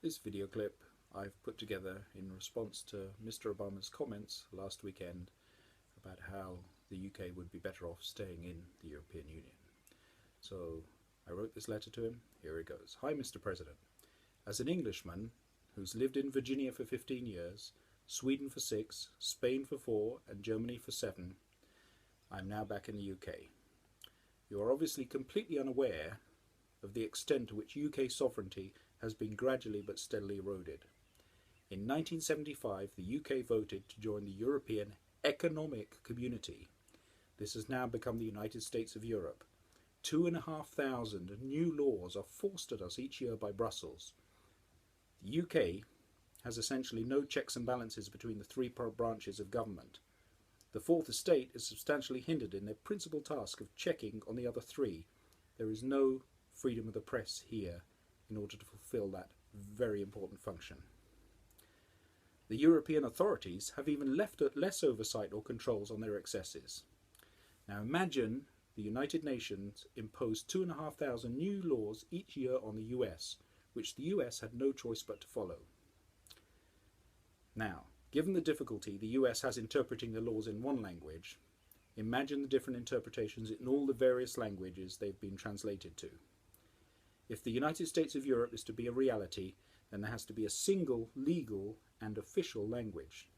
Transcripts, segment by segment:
This video clip I've put together in response to Mr. Obama's comments last weekend about how the UK would be better off staying in the European Union. So I wrote this letter to him. Here it goes. Hi, Mr. President. As an Englishman who's lived in Virginia for 15 years, Sweden for 6, Spain for 4, and Germany for 7, I'm now back in the UK. You are obviously completely unaware of the extent to which UK sovereignty has been gradually but steadily eroded. In 1975, the UK voted to join the European Economic Community. This has now become the United States of Europe. 2,500 new laws are forced at us each year by Brussels. The UK has essentially no checks and balances between the three branches of government. The fourth estate is substantially hindered in their principal task of checking on the other three. There is no freedom of the press here in order to fulfill that very important function. The European authorities have even left less oversight or controls on their excesses. Now imagine the United Nations imposed 2,500 new laws each year on the US, which the US had no choice but to follow. Now, given the difficulty the US has interpreting the laws in one language, imagine the different interpretations in all the various languages they've been translated to. If the United States of Europe is to be a reality, then there has to be a single legal and official language.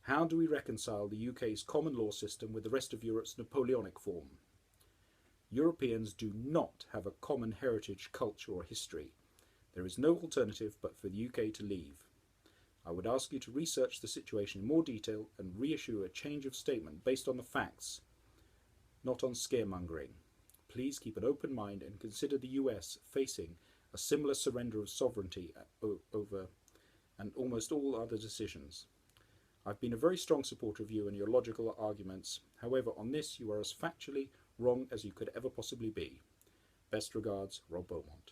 How do we reconcile the UK's common law system with the rest of Europe's Napoleonic form? Europeans do not have a common heritage, culture or history. There is no alternative but for the UK to leave. I would ask you to research the situation in more detail and reissue a change of statement based on the facts, not on scaremongering. Please keep an open mind and consider the US facing a similar surrender of sovereignty over and almost all other decisions. I've been a very strong supporter of you and your logical arguments. However, on this you are as factually wrong as you could ever possibly be. Best regards, Rob Beaumont.